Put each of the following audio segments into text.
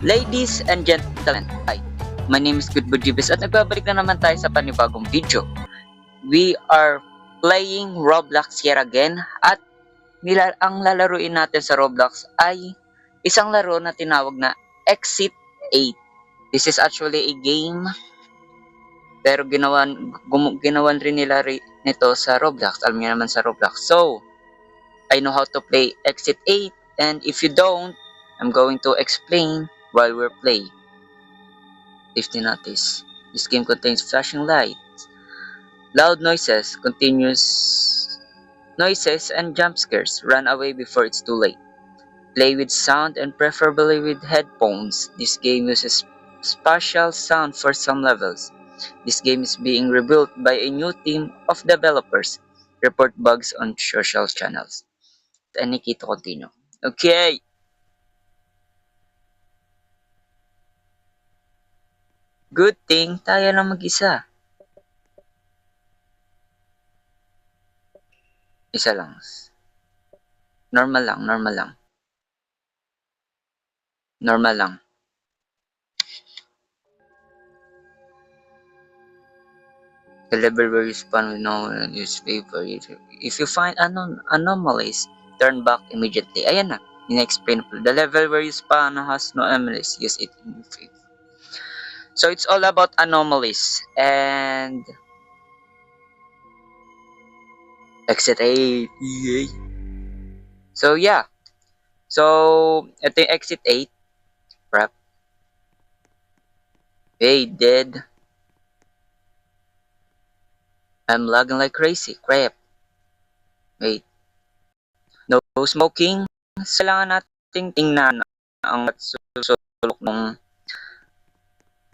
Ladies and gentlemen, hi. My name is Goodbudjibis at nagbabalik na naman tayo sa panibagong video. We are playing Roblox yet again at ang lalaruin natin sa Roblox ay isang laro na tinawag na Exit 8. This is actually a game pero ginawan rin nila nito sa Roblox. Alam niyo naman sa Roblox. So, I know how to play Exit 8 and if you don't, I'm going to explain while we're playing. Safety notice. This game contains flashing lights, loud noises, continuous noises, and jump scares. Run away before it's too late. Play with sound and preferably with headphones. This game uses spatial sound for some levels. This game is being rebuilt by a new team of developers. Report bugs on social channels. And Nikito continue. Okay. Good thing tayo lang mag-isa. Isa lang. Normal lang, normal lang. Normal lang. The level where you spawn with no newspaper. If you find anomalies, turn back immediately. Ayan na. Ina-explain po. The level where you spawn has no anomalies. Use it in your favor. So it's all about anomalies. And exit 8. Yay. So yeah. So ito yung exit 8. Prep. Hey, dead. I'm lagging like crazy. Crap. Wait. No smoking. Kailangan nating tingnan ang susulok ng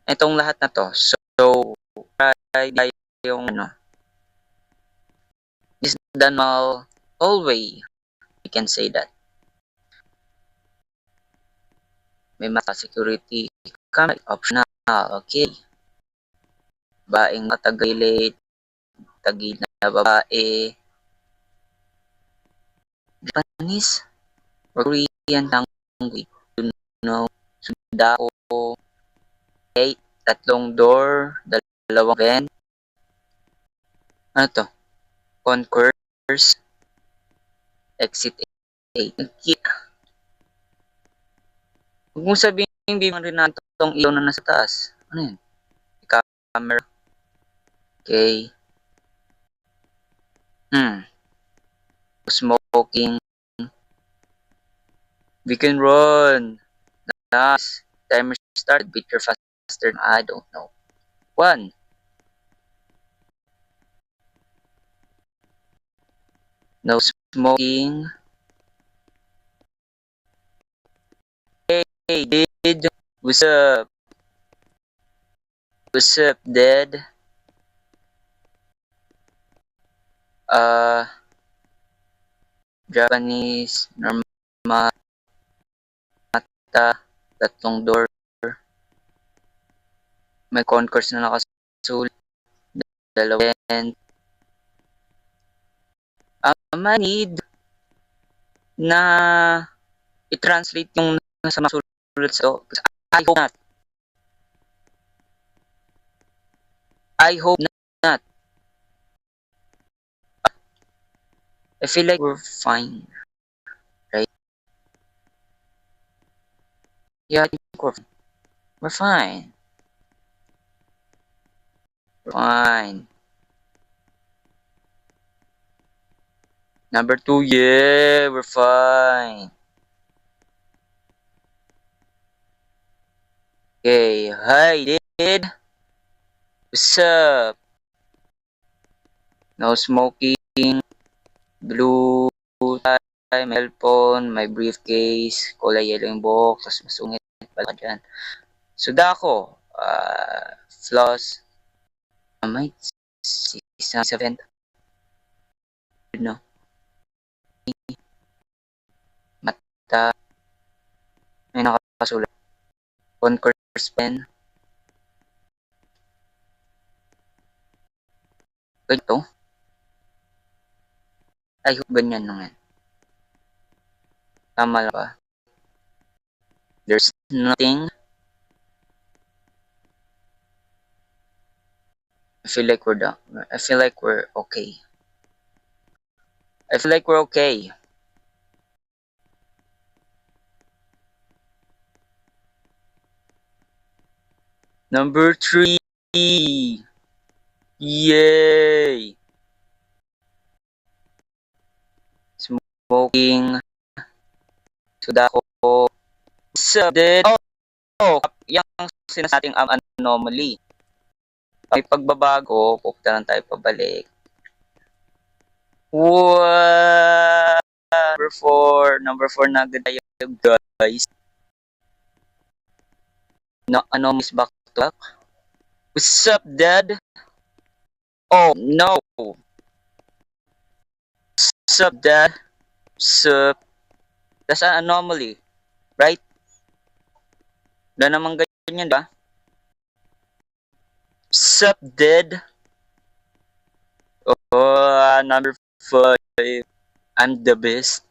itong lahat na to. So, try yung is the normal hallway. You can say that. May mata security camera optional. Okay. Baing matagilid. Tagilid na babae. Japanese or Korean language. You know, Sudako. Okay. Tatlong door. Dalawang vent. Ano to? Concourse. Exit 8. Okay. Huwag mong sabihin, bibang rin natin itong ilaw na nasa taas. Ano yun? Camera. Okay. Smoking. We can run. Nice. Timer start. Beat your faster. I don't know. 1. No smoking. Hey, dude. What's up? What's up, Dad? Japanese, normal, mata, tatlong door. May concourse na nakasulit. Dalawang. I need na i-translate yung nasa masulat so I hope not. I hope not. I feel like we're fine. Right? Yeah, I think we're fine. We're fine. Number 2, yeah, we're fine. Okay, hi, dude. What's up? No smoking. Blue tie, my cellphone, my briefcase, kulay yellow yung buhok, tapos masungit pala dyan. Sudako, floss, may isang 7, no? Mata, may nakasulat. Concourse pen. Ganito. I hope ganyan naman. Tama lang ba? There's nothing. I feel like we're done. I feel like we're okay. I feel like we're okay. Number 3. Yay! Smoking. Sudako. Subdid. Oh, yung sinasabing anomaly. May pagbabago, pupunta lang tayo pabalik. What? Number 4 na agad tayo, guys. No, anomalies back to back. What's up, Dad? Oh, no. What's up, Dad? What's up? That's an anomaly, right? Wala namang ganyan, ba? What's up, Dad? Oh, number 5. I'm the best.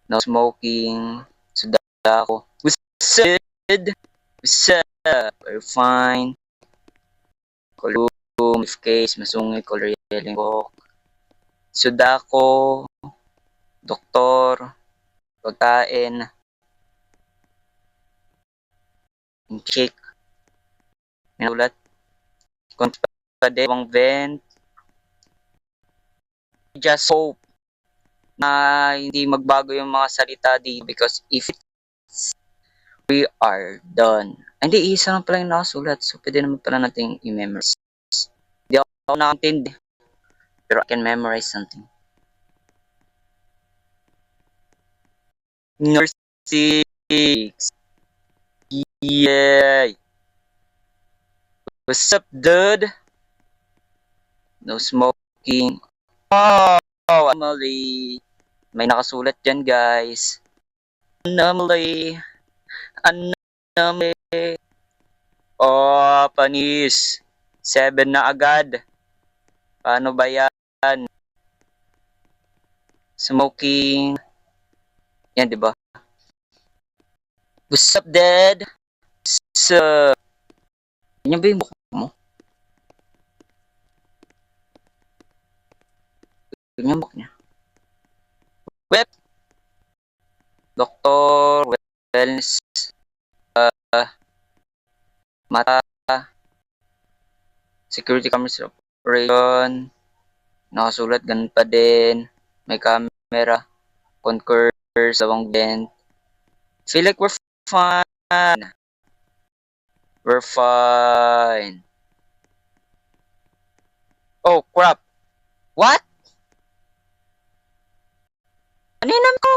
No smoking. Suda ako. What's up, Dad? What's up? We're fine. Kolum, if case, masungit, color yelling ko. Sudako, doktor, pagkain, check, minulat, konpadewang vent, just hope na hindi magbago yung mga salita di because if it's, we are done. Hindi, isa lang pala yung nakasulat. So, pwede naman pala natin i-memorize. Hindi ako nakantindi. Pero I can memorize something. Number 6. Yay! What's up, dude? No smoking. Oh, anomaly. May nakasulat dyan, guys. Anomaly. Anomaly. Oh, panis. 7 na agad. Paano ba yan? Smoking. Yan, di ba? What's up, Dad? What's up? Yan ba yung mukha mo? Yan yung mukha niya. Web. Doktor. Wellness. Mata. Security cameras operation. Nakasulat, ganun pa din. May camera. Concurs. Awang vent. Feel like we're fine. We're fine. Oh, crap. What? Ano yun naman ko?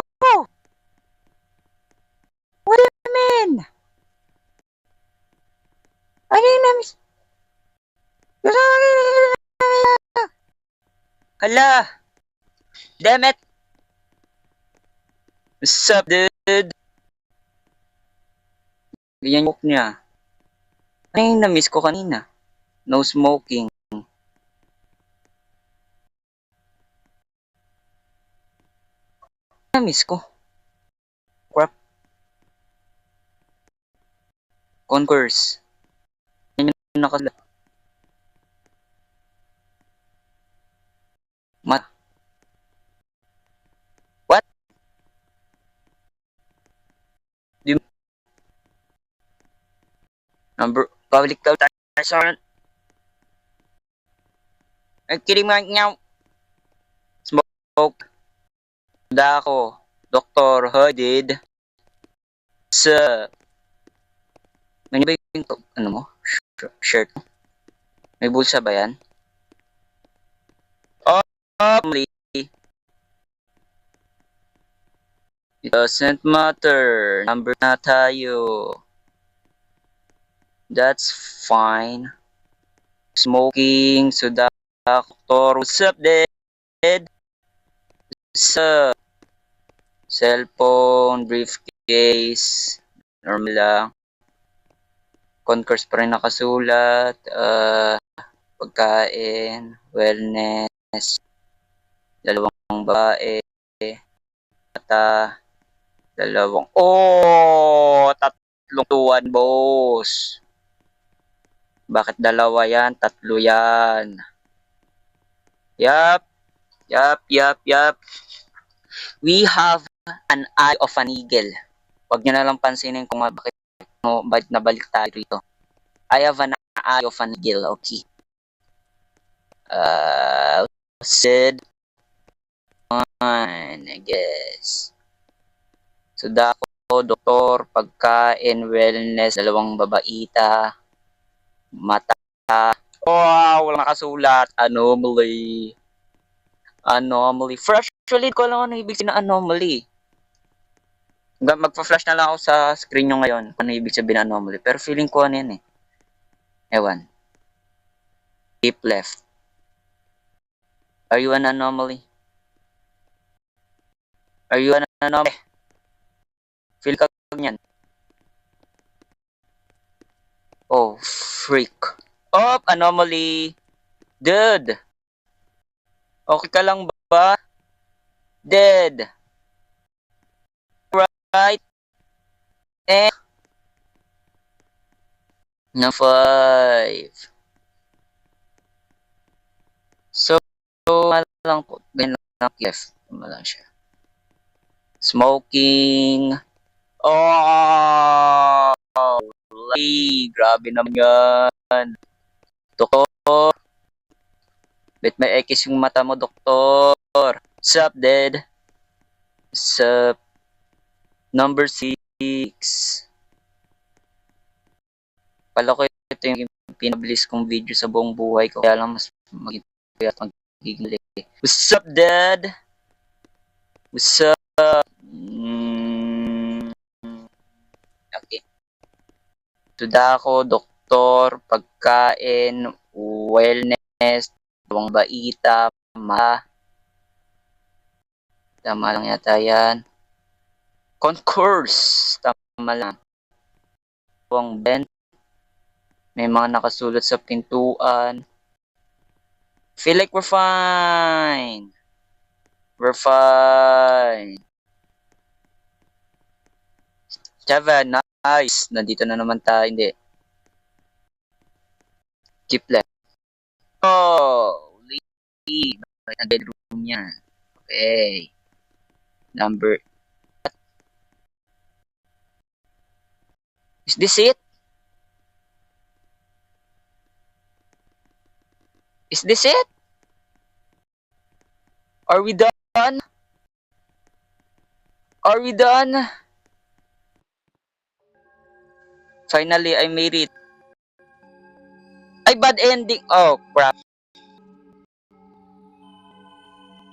What do you mean? Ano yun naman? Hala. Damn it. What's up, dude? Ganyan yung niya. Ano yung na-miss ko kanina? No smoking. Na-miss ko. Crap. Concourse. Yan yung nakala. Mat. What? Number. Public health sergeant. Kidding mga nyaw. Smoke. Dako. Doktor Hooded. Sa. Ano ba yung ano mo? Shirt. May bulsa ba yan? Oh, it doesn't matter. Number na tayo. That's fine. Smoking, sudak, doktor. What's up, Dad? What's up? Cellphone, briefcase. Normal lang. Concourse pa rin nakasulat. Pagkain, wellness. Dalawang babae. Mata. Dalawang. Oh! tatlong tuwan, boss. Bakit dalawa yan? Tatlo yan. Yup. Yup. We have an eye of an eagle. Huwag nyo na lang pansinin kung bakit nabalik tayo rito. I have an eye of an eagle. Okay. Said one, I guess. So, dako, doktor, pagkain, wellness, dalawang babaita, mata. Oh, walang nakasulat. Anomaly. Actually, ko lang ano ibig sabihin na anomaly. Magpa-flash na lang ako sa screen nyo ngayon kung ano ibig sabihin na anomaly. Pero feeling ko ano yan eh. Ewan. Keep left. Are you an anomaly? Are you an anomaly? Feel ka ganyan. Oh, freak. Oh, anomaly. Dude. Okay ka lang ba? Dead. Right. And na 5. So, lang po. Ganyan lang left. Lang siya. Smoking. Oh! Grabe naman yan. Doktor. Bet may X yung mata mo, doktor. Sup, dead? Sup? Number 6. Pala ko ito yung pinabilis kong video sa buong buhay ko. Kaya lang mas magiging. What's up, dad? What's up? Okay. Tuda ako, doktor, pagkain, wellness, dalawang baita, tama lang yata yan. Concourse, tama lang. Buwang bent, may mga nakasulat sa pintuan. Feel like we're fine. We're fine. Java, nice. Nandito na naman tayo, hindi. Keep left. Oh, leave. Ang bedroom niya. Okay. Number. Is this it? Is this it? Are we done? Are we done? Finally, I made it. Ay, bad ending. Oh, crap.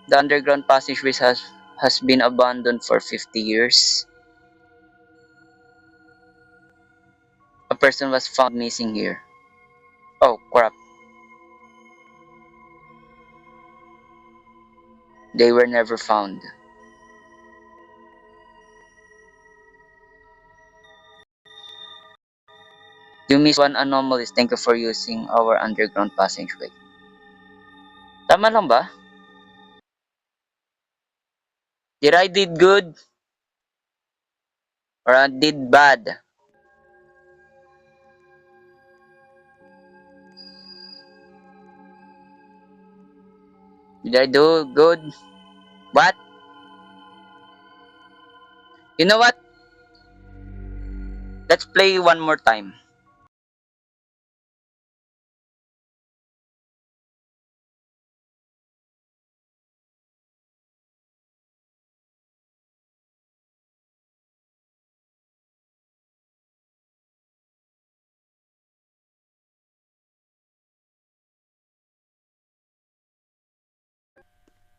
The underground passageway has been abandoned for 50 years. A person was found missing here. Oh, crap. They were never found. You missed one anomaly. Thank you for using our underground passageway. Tama lang ba? Did I did good? Or I did bad? Did I do good? What? You know what? Let's play one more time.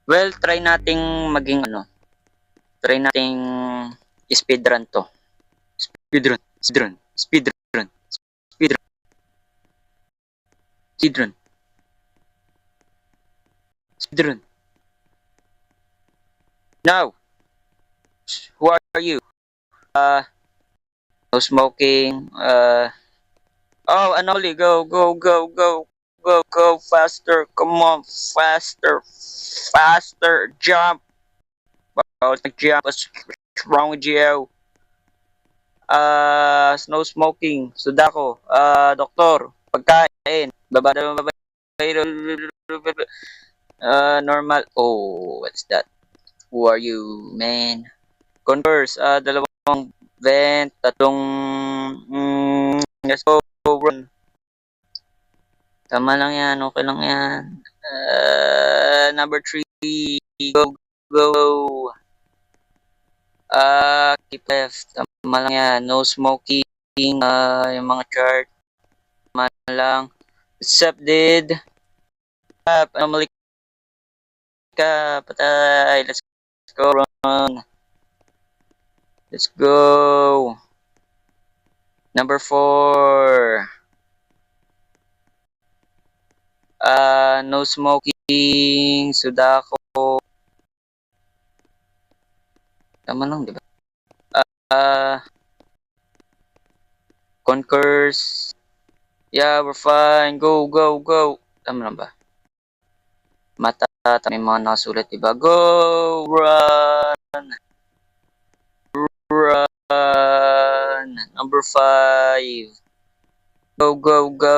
Well, try nating maging ano. Try nating speedrun to. Speedrun. Speedrun. Speedrun. Speedrun. Speedrun. Speedrun. Now, who are you? No smoking. Oh, anomaly. Go, go, go, go. Go, go, faster. Come on, faster. Faster. Jump. Oh, jump. What's wrong with you? Snow smoking, Sudako, doktor, pagkain, bababa, normal, oh, what's that? Who are you, man? Converse, dalawang vent, tatlong, let's go, run. Tama lang yan, okay lang yan. Number 3, go, go. Keep left, tama lang yan. No smoking, yung mga chart, tama lang. What's up, dude? Anomaly ka, patay. Let's go, run. Let's go. Number 4. No smoking, Sudako. Tama lang, di ba? Conquers. Yeah, we're fine. Go, go, go. Tama lang ba? Mata, may mga nakasulat, di ba? Go, run. Run. Number 5. Go, go, go.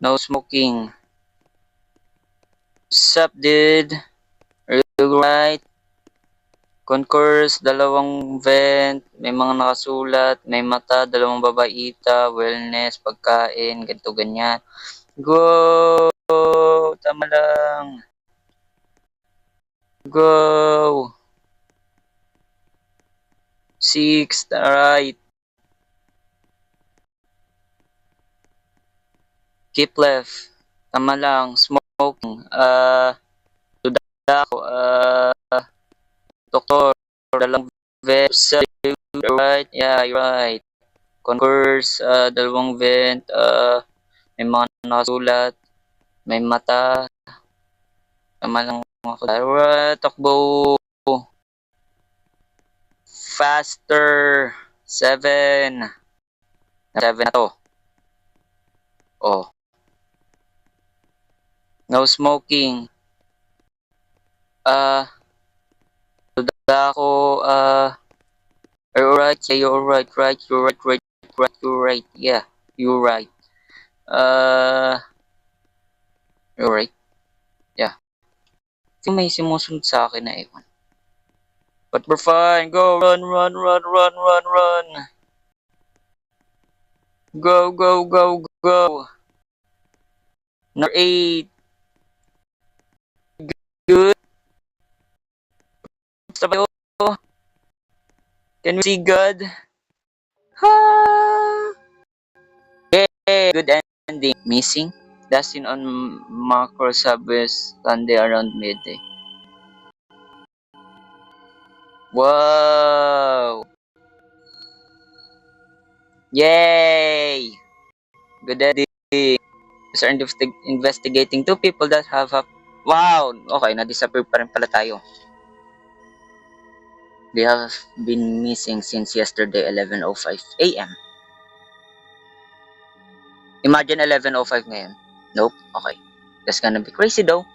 No smoking. Sup, dude? Are you right? Concourse, dalawang vent, may mga nakasulat, may mata, dalawang babaita, wellness, pagkain, ganito, ganyan. Go! Tama lang. Go! 6, right. Keep left. Tama lang. Smoking. Sudako. Doktor. Dalawang vent. Right. Yeah, you're right. Concourse. Dalawang vent. May mga nakasulat. May mata. Tama lang. Takbo. Faster. 7. 7 na to. Oh. No smoking. Ako, you're right, yeah, you're right, you're right, yeah, you're right. You're right, yeah. Kasi may sumusunod sa akin na ewan. But we're fine, go, run. Go, go, go, go. Number 8. Good. Sabi ko, can we see God? Yeah, good ending. Missing. Last seen on Macro Subways Sunday around midday. Wow! Yay! Good ending. Are investigating 2 people that have a... Wow! Okay, na-disappear pa rin pala tayo. They have been missing since yesterday 11:05 AM. Imagine 11:05 ngayon. Nope. Okay. That's gonna be crazy though.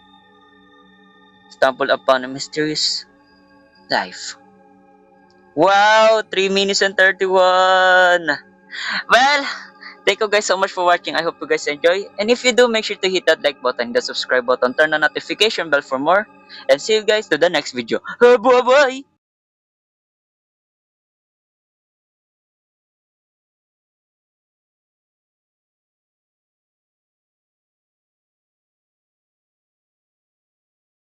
Stumbled upon a mysterious life. Wow! 3 minutes and 31! Well, thank you guys so much for watching. I hope you guys enjoy. And if you do, make sure to hit that like button, the subscribe button, turn on notification bell for more. And see you guys to the next video. Bye-bye!